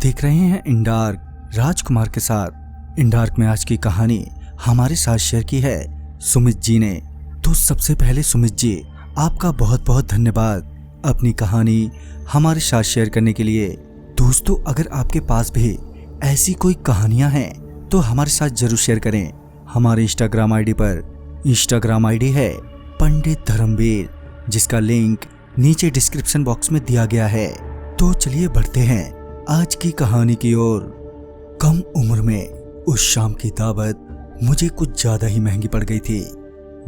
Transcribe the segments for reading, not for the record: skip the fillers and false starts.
देख रहे हैं इन डार्क राजकुमार के साथ। इन डार्क में आज की कहानी हमारे साथ शेयर की है सुमित जी ने। तो सबसे पहले सुमित जी, आपका बहुत बहुत धन्यवाद अपनी कहानी हमारे साथ शेयर करने के लिए। दोस्तों, अगर आपके पास भी ऐसी कोई कहानियां हैं तो हमारे साथ जरूर शेयर करें। हमारे इंस्टाग्राम आईडी पर इंस्टाग्राम आईडी है पंडित धर्मवीर, जिसका लिंक नीचे डिस्क्रिप्शन बॉक्स में दिया गया है। तो चलिए बढ़ते हैं आज की कहानी की ओर। कम उम्र में उस शाम की दावत मुझे कुछ ज्यादा ही महंगी पड़ गई थी।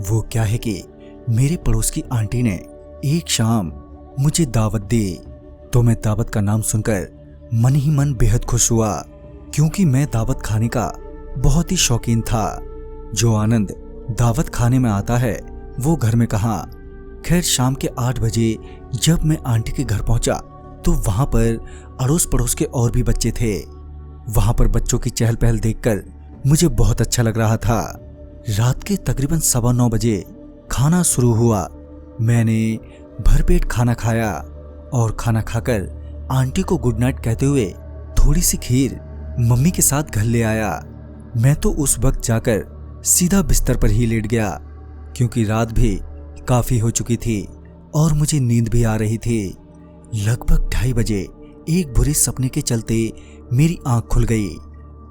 वो क्या है कि मेरे पड़ोस की आंटी ने एक शाम मुझे दावत दी, तो मैं दावत का नाम सुनकर मन ही मन बेहद खुश हुआ, क्योंकि मैं दावत खाने का बहुत ही शौकीन था। जो आनंद दावत खाने में आता है वो घर में कहाँ। खैर, शाम के 8 बजे जब मैं आंटी के घर पहुंचा तो वहां पर अड़ोस पड़ोस के और भी बच्चे थे। वहां पर बच्चों की चहल पहल देखकर मुझे बहुत अच्छा लग रहा था। रात के तकरीबन 9:15 बजे खाना शुरू हुआ। मैंने भरपेट खाना खाया और खाना खाकर आंटी को गुड नाइट कहते हुए थोड़ी सी खीर मम्मी के साथ घर ले आया। मैं तो उस वक्त जाकर सीधा बिस्तर पर ही लेट गया, क्योंकि रात भी काफी हो चुकी थी और मुझे नींद भी आ रही थी। लगभग 2:30 बजे एक बुरे सपने के चलते मेरी आंख खुल गई।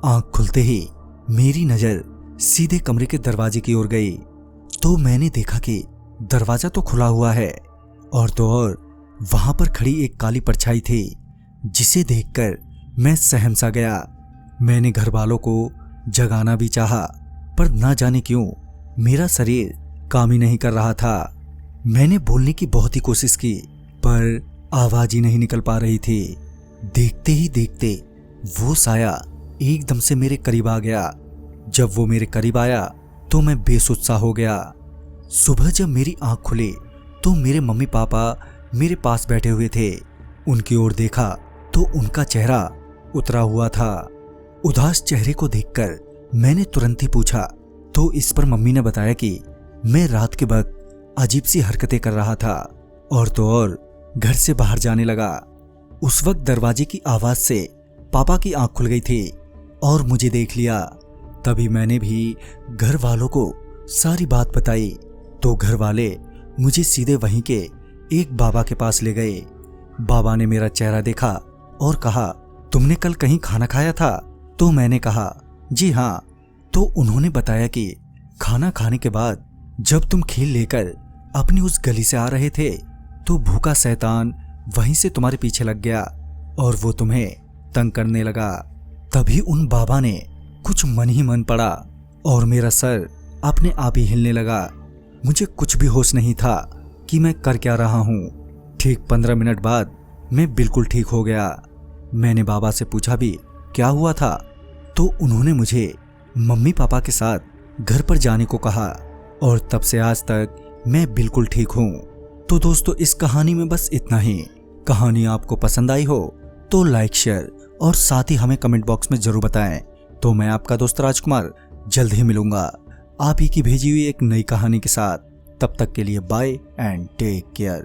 आंख खुलते ही मेरी नजर सीधे कमरे के दरवाजे की ओर गई, तो मैंने देखा कि दरवाजा तो खुला हुआ है और तो और वहां पर खड़ी एक काली परछाई थी, जिसे देखकर मैं सहम सा गया। मैंने घर वालों को जगाना भी चाहा, पर ना जाने क्यों मेरा शरीर काम ही नहीं कर रहा था। मैंने बोलने की बहुत ही कोशिश की, पर आवाज ही नहीं निकल पा रही थी। देखते ही देखते वो साया एकदम से मेरे करीब आ गया। जब वो मेरे करीब आया तो मैं बेसुध सा हो गया। सुबह जब मेरी आंख खुली तो मेरे मम्मी पापा मेरे पास बैठे हुए थे। उनकी ओर देखा तो उनका चेहरा उतरा हुआ था। उदास चेहरे को देखकर मैंने तुरंत ही पूछा, तो इस पर मम्मी ने बताया कि मैं रात के वक्त अजीब सी हरकतें कर रहा था और तो और घर से बाहर जाने लगा। उस वक्त दरवाजे की आवाज से पापा की आंख खुल गई थी और मुझे देख लिया। तभी मैंने भी घर वालों को सारी बात बताई, तो घर वाले मुझे सीधे वहीं के एक बाबा के पास ले गए। बाबा ने मेरा चेहरा देखा और कहा, तुमने कल कहीं खाना खाया था? तो मैंने कहा, जी हाँ। तो उन्होंने बताया कि खाना खाने के बाद जब तुम खीर लेकर अपनी उस गली से आ रहे थे तो भूखा शैतान वहीं से तुम्हारे पीछे लग गया और वो तुम्हें तंग करने लगा। तभी उन बाबा ने कुछ मन ही मन पड़ा और मेरा सर अपने आप ही हिलने लगा। मुझे कुछ भी होश नहीं था कि मैं कर क्या रहा हूँ। ठीक 15 मिनट बाद मैं बिल्कुल ठीक हो गया। मैंने बाबा से पूछा भी क्या हुआ था, तो उन्होंने मुझे मम्मी पापा के साथ घर पर जाने को कहा और तब से आज तक मैं बिल्कुल ठीक हूँ। तो दोस्तों, इस कहानी में बस इतना ही। कहानी आपको पसंद आई हो तो लाइक, शेयर और साथ ही हमें कमेंट बॉक्स में जरूर बताएं। तो मैं आपका दोस्त राजकुमार जल्द ही मिलूंगा आप ही की भेजी हुई एक नई कहानी के साथ। तब तक के लिए बाय एंड टेक केयर।